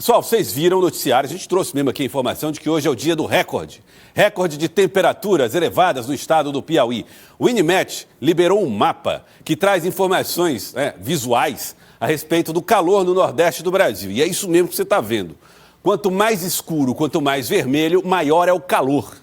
Pessoal, vocês viram o noticiário, a gente trouxe mesmo aqui a informação de que hoje é o dia do recorde. Recorde de temperaturas elevadas no estado do Piauí. O INMET liberou um mapa que traz informações visuais a respeito do calor no Nordeste do Brasil. E é isso mesmo que você está vendo. Quanto mais escuro, quanto mais vermelho, maior é o calor.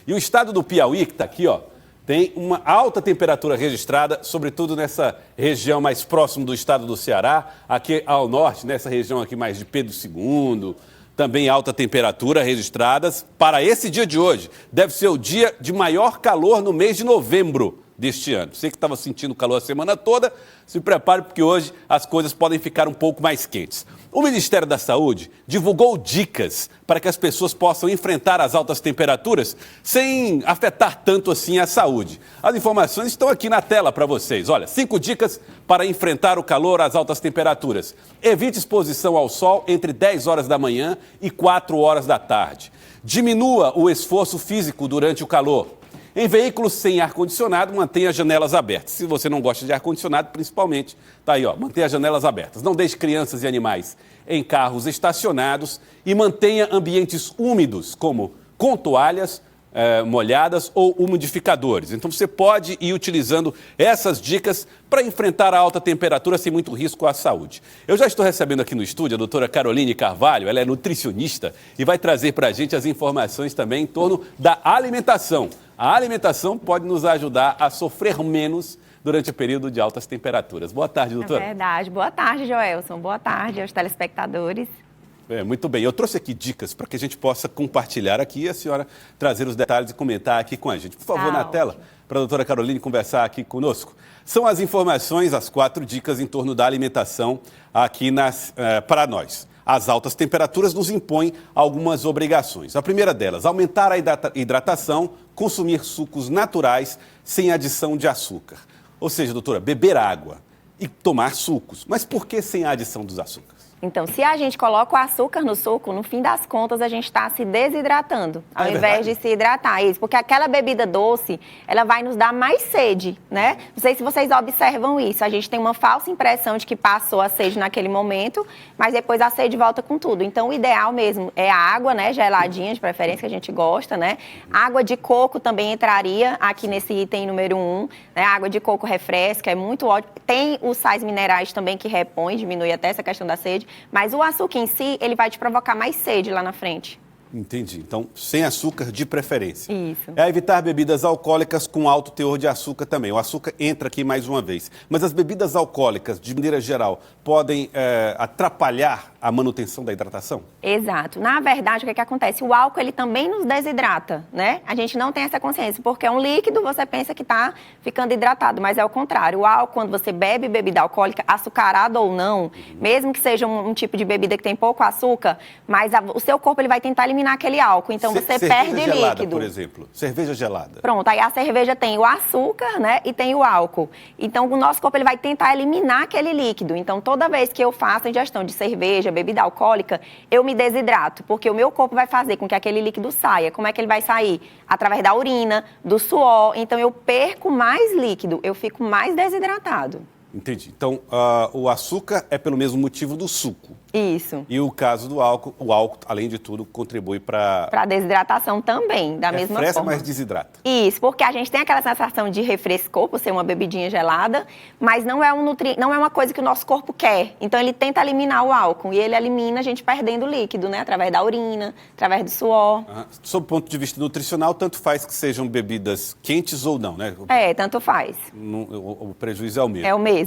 E o estado do Piauí, que está aqui, ó, tem uma alta temperatura registrada, sobretudo nessa região mais próximo do estado do Ceará, aqui ao norte, nessa região aqui mais de Pedro II, também alta temperatura registradas para esse dia de hoje. Deve ser o dia de maior calor no mês de novembro deste ano. Você que estava sentindo calor a semana toda, se prepare porque hoje as coisas podem ficar um pouco mais quentes. O Ministério da Saúde divulgou dicas para que as pessoas possam enfrentar as altas temperaturas sem afetar tanto assim a saúde. As informações estão aqui na tela para vocês. Olha, 5 dicas para enfrentar o calor às altas temperaturas. Evite exposição ao sol entre 10 horas da manhã e 4 horas da tarde. Diminua o esforço físico durante o calor. Em veículos sem ar-condicionado, mantenha as janelas abertas. Se você não gosta de ar-condicionado, principalmente, tá aí, ó, mantenha as janelas abertas. Não deixe crianças e animais em carros estacionados e mantenha ambientes úmidos, como com toalhas molhadas ou umidificadores. Então você pode ir utilizando essas dicas para enfrentar a alta temperatura sem muito risco à saúde. Eu já estou recebendo aqui no estúdio a doutora Caroline Carvalho, ela é nutricionista e vai trazer para a gente as informações também em torno da alimentação. A alimentação pode nos ajudar a sofrer menos durante o período de altas temperaturas. Boa tarde, doutora. É verdade. Boa tarde, Joelson. Boa tarde aos telespectadores. Muito bem. Eu trouxe aqui dicas para que a gente possa compartilhar aqui e a senhora trazer os detalhes e comentar aqui com a gente. Por favor, na tela, para a doutora Caroline conversar aqui conosco. São as informações, as 4 dicas em torno da alimentação aqui para nós. As altas temperaturas nos impõem algumas obrigações. A primeira delas, aumentar a hidratação, consumir sucos naturais sem adição de açúcar. Ou seja, doutora, beber água e tomar sucos. Mas por que sem a adição dos açúcares? Então, se a gente coloca o açúcar no suco, no fim das contas, a gente está se desidratando, ao invés de se hidratar. Isso, porque aquela bebida doce, ela vai nos dar mais sede, né? Não sei se vocês observam isso. A gente tem uma falsa impressão de que passou a sede naquele momento, mas depois a sede volta com tudo. Então, o ideal mesmo é a água, né? Geladinha, de preferência, que a gente gosta, né? Água de coco também entraria aqui nesse item número 1, né? A água de coco refresca, é muito ótimo. Tem os sais minerais também que repõem, diminui até essa questão da sede. Mas o açúcar em si, ele vai te provocar mais sede lá na frente. Entendi. Então, sem açúcar de preferência. Isso. É evitar bebidas alcoólicas com alto teor de açúcar também. O açúcar entra aqui mais uma vez. Mas as bebidas alcoólicas, de maneira geral, podem atrapalhar a manutenção da hidratação? Exato. Na verdade, o que acontece? O álcool, ele também nos desidrata, né? A gente não tem essa consciência, porque é um líquido, você pensa que está ficando hidratado, mas é o contrário. O álcool, quando você bebe bebida alcoólica, açucarada ou não, mesmo que seja um tipo de bebida que tem pouco açúcar, mas o seu corpo ele vai tentar eliminar aquele álcool, então você perde gelada, líquido. por exemplo, cerveja gelada. Pronto, aí a cerveja tem o açúcar, né, e tem o álcool. Então o nosso corpo ele vai tentar eliminar aquele líquido. Então toda vez que eu faço a ingestão de cerveja, bebida alcoólica, eu me desidrato, porque o meu corpo vai fazer com que aquele líquido saia. Como é que ele vai sair? Através da urina, do suor. Então eu perco mais líquido, eu fico mais desidratado. Entendi. Então, o açúcar é pelo mesmo motivo do suco. Isso. E o caso do álcool, o álcool, além de tudo, contribui para... Para a desidratação também, da mesma forma. Refresca, mas desidrata. Isso, porque a gente tem aquela sensação de refrescor, por ser uma bebidinha gelada, mas não é não é uma coisa que o nosso corpo quer. Então, ele tenta eliminar o álcool, e ele elimina a gente perdendo líquido, né? Através da urina, através do suor. Sob o ponto de vista nutricional, tanto faz que sejam bebidas quentes ou não, né? Tanto faz. O prejuízo é o mesmo. É o mesmo.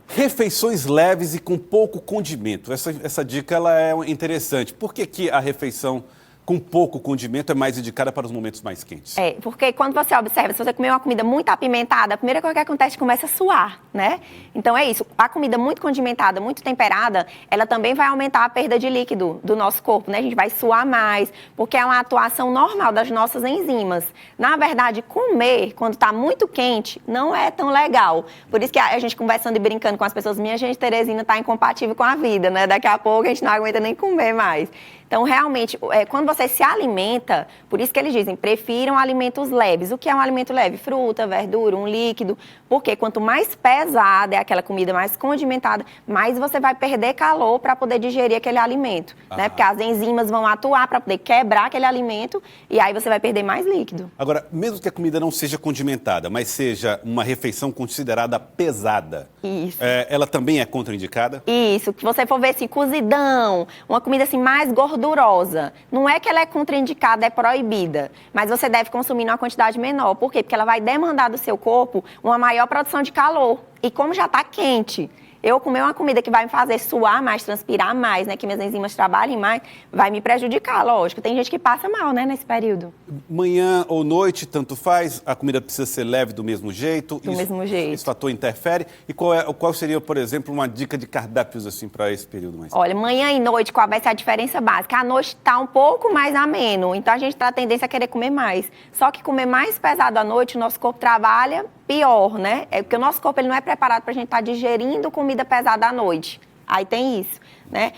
Refeições leves e com pouco condimento. Essa dica ela é interessante. Por que a refeição com pouco condimento é mais indicada para os momentos mais quentes? Porque quando você observa, se você comer uma comida muito apimentada, a primeira coisa que acontece é que começa a suar, né? Então é isso, a comida muito condimentada, muito temperada, ela também vai aumentar a perda de líquido do nosso corpo, né? A gente vai suar mais, porque é uma atuação normal das nossas enzimas. Na verdade, comer, quando está muito quente, não é tão legal. Por isso que a gente conversando e brincando com as pessoas, minha gente, Teresina está incompatível com a vida, né? Daqui a pouco a gente não aguenta nem comer mais. Então, realmente, quando você se alimenta, por isso que eles dizem, prefiram alimentos leves. O que é um alimento leve? Fruta, verdura, um líquido. Porque quanto mais pesada é aquela comida, mais condimentada, mais você vai perder calor para poder digerir aquele alimento, né? Porque as enzimas vão atuar para poder quebrar aquele alimento e aí você vai perder mais líquido. Agora, mesmo que a comida não seja condimentada, mas seja uma refeição considerada pesada, Isso. Ela também é contraindicada? Isso, que você for ver assim, cozidão, uma comida assim mais gordurosa, não é que ela é contraindicada, é proibida, mas você deve consumir numa quantidade menor. Por quê? Porque ela vai demandar do seu corpo uma maior produção de calor. E como já está quente, eu comer uma comida que vai me fazer suar mais, transpirar mais, né, que minhas enzimas trabalhem mais, vai me prejudicar, lógico. Tem gente que passa mal, né, nesse período. Manhã ou noite, tanto faz, a comida precisa ser leve do mesmo jeito? Do mesmo jeito. Esse fator interfere? E qual seria, por exemplo, uma dica de cardápios assim para esse período mais? Olha, manhã e noite, qual vai ser a diferença básica? A noite está um pouco mais ameno, então a gente tem a tendência a querer comer mais. Só que comer mais pesado à noite, o nosso corpo trabalha pior, né? É porque o nosso corpo ele não é preparado para a gente estar digerindo comida pesada à noite. Aí tem isso, né?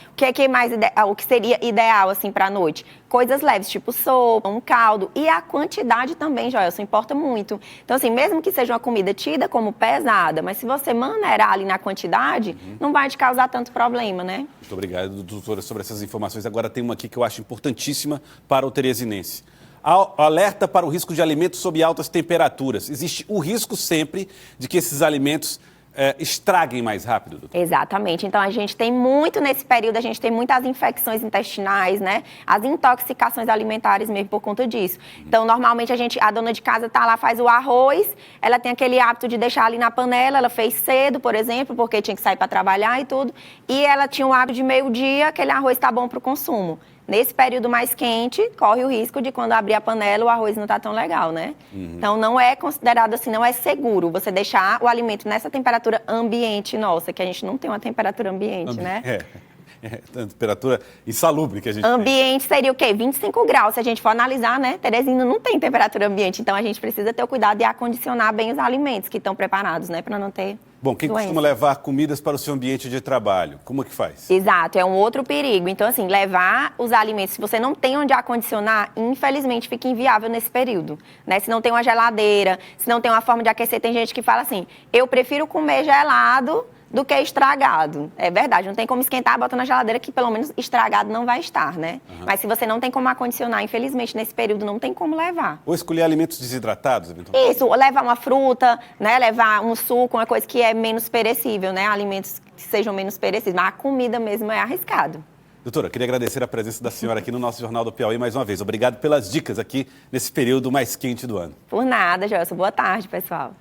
O que seria ideal, assim, para a noite? Coisas leves, tipo sopa, um caldo. E a quantidade também, Joelson, importa muito. Então, assim, mesmo que seja uma comida tida como pesada, mas se você maneirar ali na quantidade, não vai te causar tanto problema, né? Muito obrigado, doutora, sobre essas informações. Agora tem uma aqui que eu acho importantíssima para o teresinense. Alerta para o risco de alimentos sob altas temperaturas. Existe o risco sempre de que esses alimentos estraguem mais rápido, doutor? Exatamente. Então, a gente tem muito, nesse período, a gente tem muitas infecções intestinais, né? As intoxicações alimentares mesmo por conta disso. Então, normalmente, a dona de casa tá lá, faz o arroz, ela tem aquele hábito de deixar ali na panela, ela fez cedo, por exemplo, porque tinha que sair para trabalhar e tudo, e ela tinha o hábito de meio-dia, aquele arroz tá bom para o consumo. Nesse período mais quente, corre o risco de quando abrir a panela, o arroz não está tão legal, né? Então, não é considerado assim, não é seguro você deixar o alimento nessa temperatura ambiente nossa, que a gente não tem uma temperatura ambiente, né? Temperatura insalubre que a gente Ambiente seria o quê? 25 graus. Se a gente for analisar, né? Teresina não tem temperatura ambiente, então a gente precisa ter o cuidado de acondicionar bem os alimentos que estão preparados, né? Para não ter Bom, quem doença. costuma levar comidas para o seu ambiente de trabalho, como é que faz? Exato, é um outro perigo. Então, assim, levar os alimentos, se você não tem onde acondicionar, infelizmente fica inviável nesse período, né? Se não tem uma geladeira, se não tem uma forma de aquecer, tem gente que fala assim, eu prefiro comer gelado do que estragado. É verdade, não tem como esquentar, bota na geladeira que pelo menos estragado não vai estar, né? Mas se você não tem como acondicionar, infelizmente, nesse período não tem como levar. Ou escolher alimentos desidratados, eventualmente? Isso, levar uma fruta, né? Levar um suco, uma coisa que é menos perecível, né? Alimentos que sejam menos perecíveis, mas a comida mesmo é arriscado. Doutora, queria agradecer a presença da senhora aqui no nosso Jornal do Piauí mais uma vez. Obrigado pelas dicas aqui nesse período mais quente do ano. Por nada, Joelson. Boa tarde, pessoal.